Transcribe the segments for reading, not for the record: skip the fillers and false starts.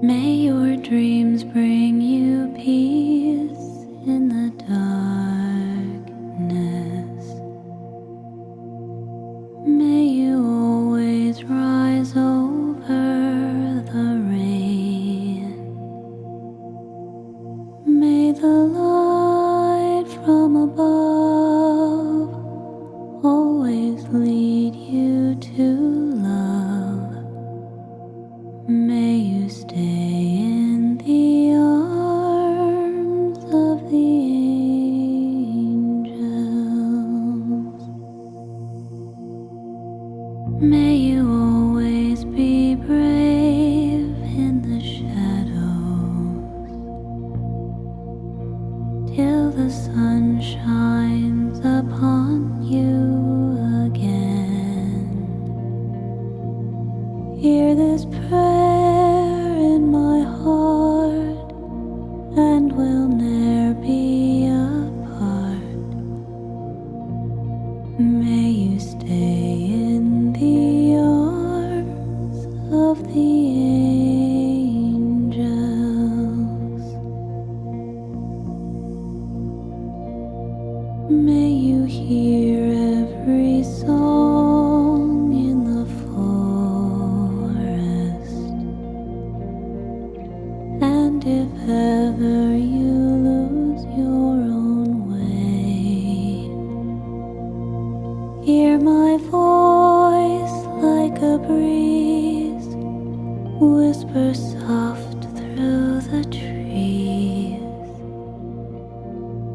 May your dreams bring you peace in the darkness. May you always rise over the rain. May the light from above always lead you to love. May you stay in the arms of the angels. May you always be brave in the shadows till the sun shines upon you again. Hear this prayer in my heart, and we'll ne'er be apart. May you stay in the arms of the angels. May you hear every song in the forest, and if ever you lose your own way, hear my voice like a breeze, whisper soft through the trees.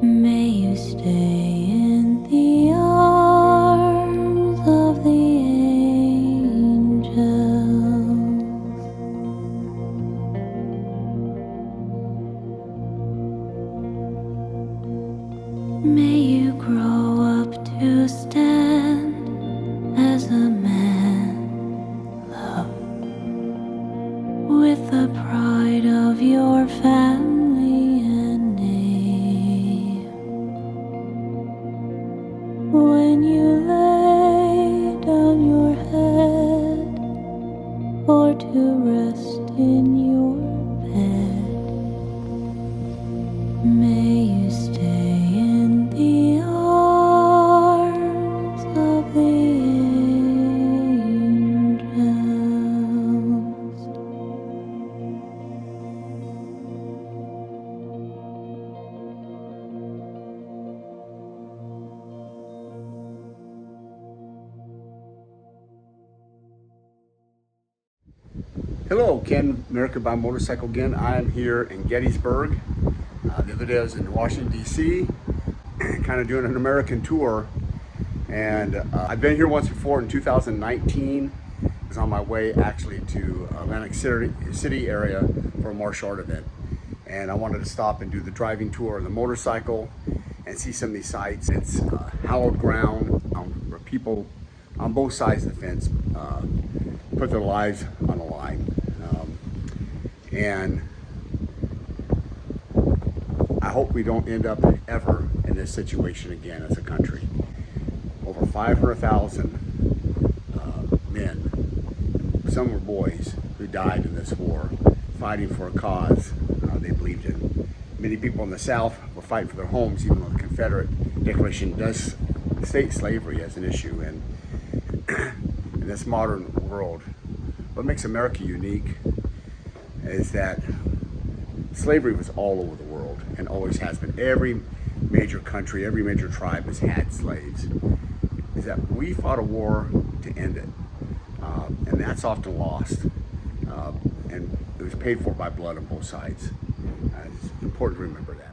May you stay in the arms of the angels. May you grow up to stand as a man, love, with the pride of your family and name. When you lay down your head or to rest in your bed, may you stay in the arms of the angels. Hello, Ken, America by Motorcycle again. I'm here in Gettysburg. The other day I was in Washington, D.C., kind of doing an American tour. And I've been here once before in 2019. I was on my way actually to Atlantic City area for a martial art event. And I wanted to stop and do the driving tour on the motorcycle and see some of these sites. It's hallowed ground where people on both sides of the fence put their lives on the line. And I hope we don't end up ever in this situation again as a country. Over 500,000 men, some were boys, who died in this war, fighting for a cause they believed in. Many people in the South were fighting for their homes, even though the Confederate Declaration does state slavery as an issue. And in this modern world, what makes America unique is that slavery was all over the world and always has been. Every major country, every major tribe has had slaves. Is that we fought a war to end it, and that's often lost, and it was paid for by blood on both sides. It's important to remember that.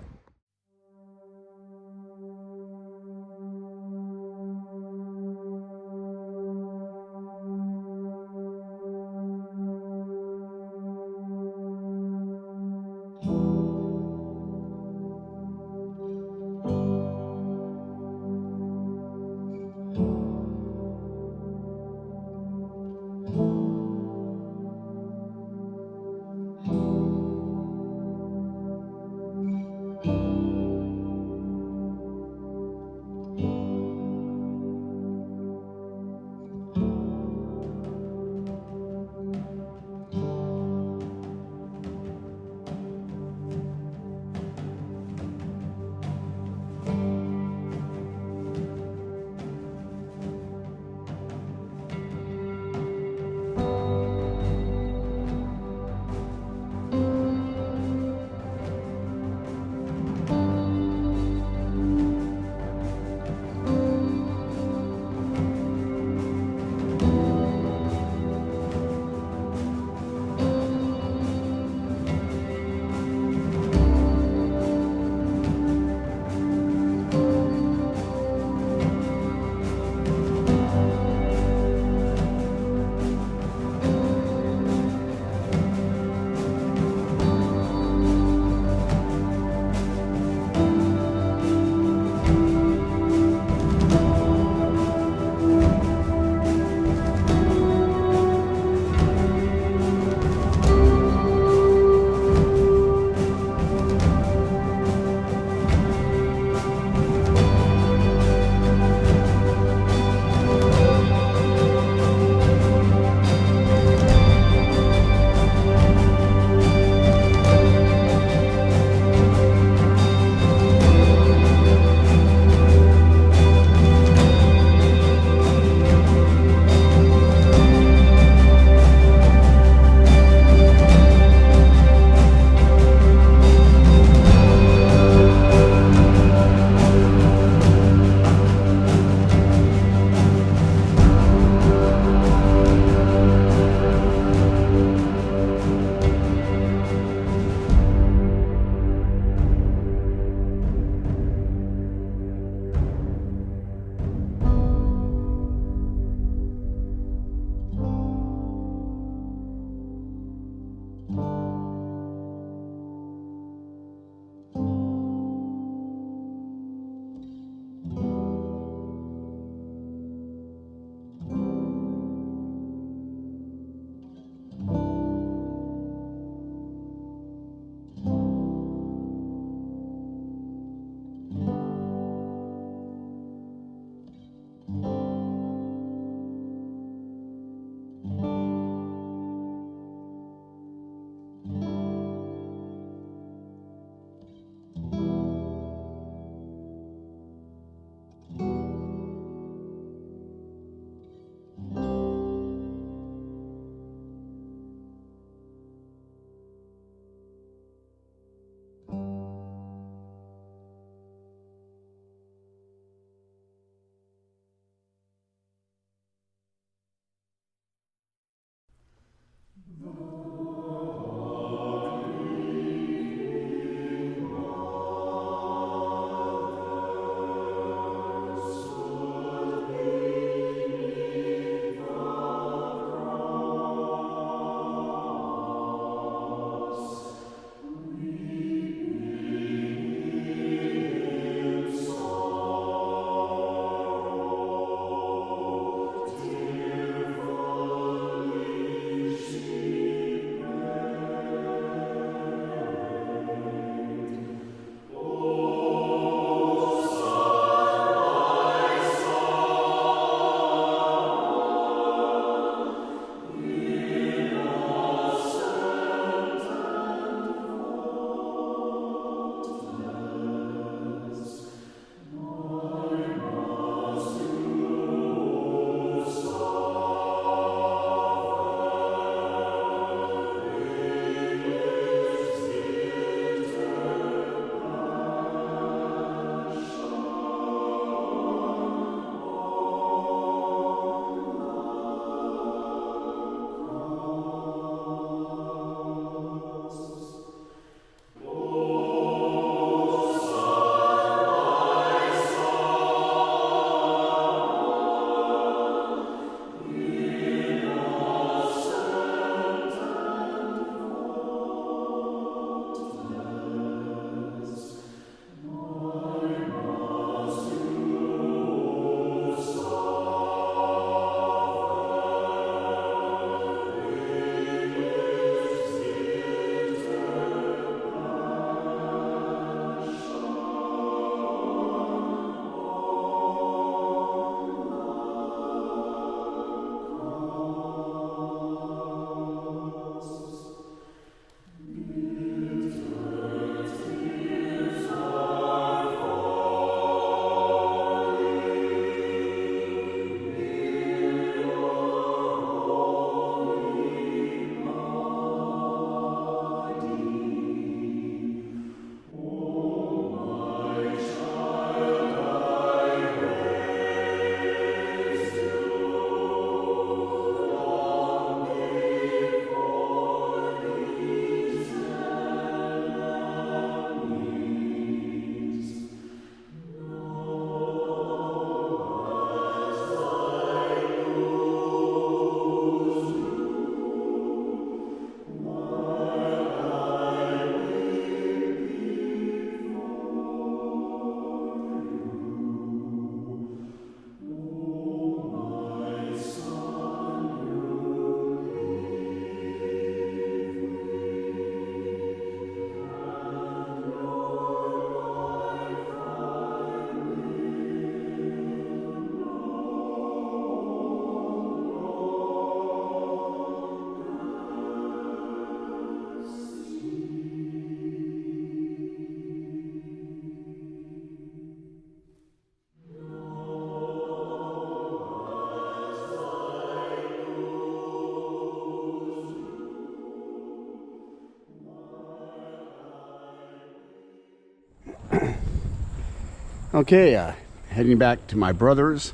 Okay, heading back to my brother's,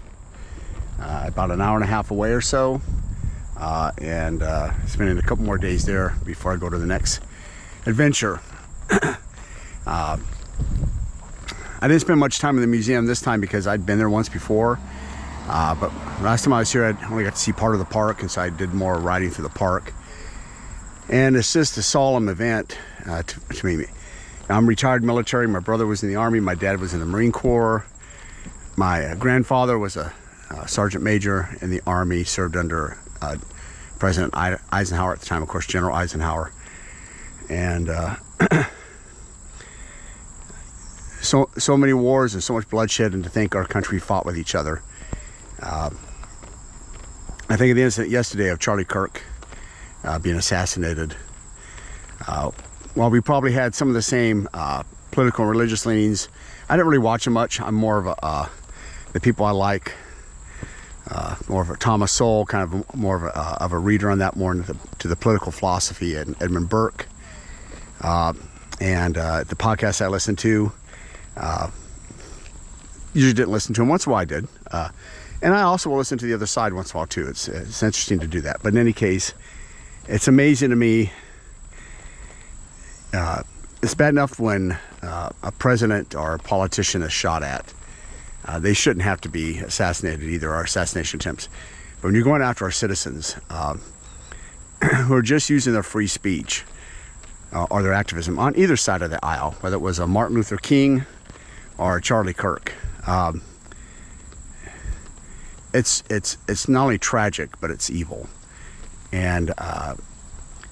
about an hour and a half away or so, and spending a couple more days there before I go to the next adventure. I didn't spend much time in the museum this time because I'd been there once before, but last time I was here I only got to see part of the park, and so I did more riding through the park. And it's just a solemn event to me. I'm retired military. My brother was in the Army. My dad was in the Marine Corps. My grandfather was a sergeant major in the Army, served under President Eisenhower at the time, of course, General Eisenhower. And so many wars and so much bloodshed, and to think our country fought with each other. I think of the incident yesterday of Charlie Kirk being assassinated. While we probably had some of the same political and religious leanings, I didn't really watch him much. I'm more of the people I like, more of a Thomas Sowell, kind of more of a reader on that, more into the political philosophy, and Edmund Burke, and the podcast I listened to. Usually didn't listen to him. Once in a while I did, and I also will listen to the other side once in a while too. It's interesting to do that. But in any case, it's amazing to me. It's bad enough when a president or a politician is shot at. They shouldn't have to be assassinated either, or assassination attempts. But when you're going after our citizens who are just using their free speech or their activism on either side of the aisle, whether it was a Martin Luther King or Charlie Kirk, it's not only tragic, but it's evil. And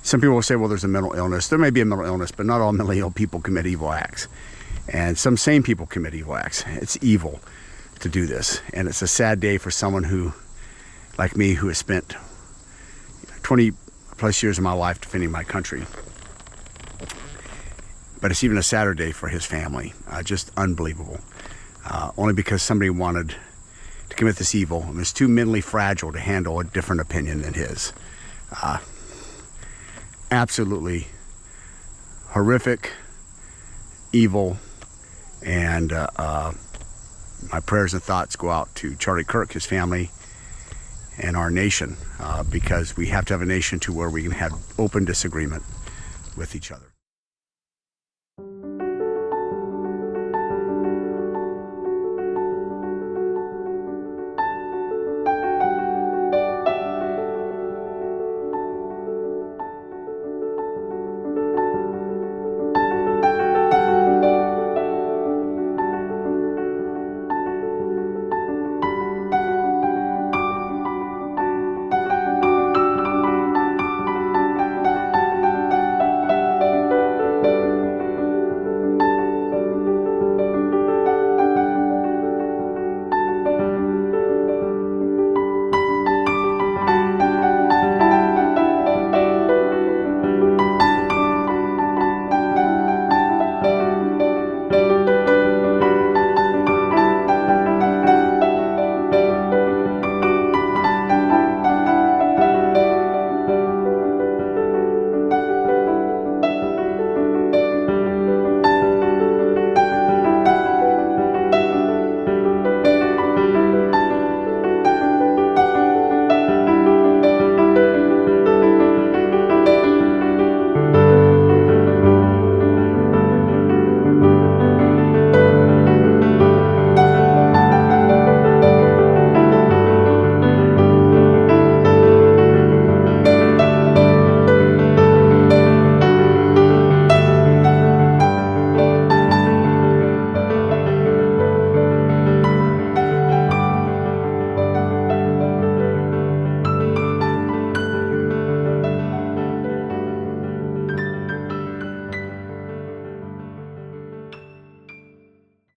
some people will say, well, there's a mental illness. There may be a mental illness, but not all mentally ill people commit evil acts. And some sane people commit evil acts. It's evil to do this. And it's a sad day for someone who, like me, who has spent 20 plus years of my life defending my country. But it's even a sadder day for his family. Just unbelievable. Only because somebody wanted to commit this evil and was too mentally fragile to handle a different opinion than his. Absolutely horrific, evil, and my prayers and thoughts go out to Charlie Kirk, his family, and our nation, because we have to have a nation to where we can have open disagreement with each other.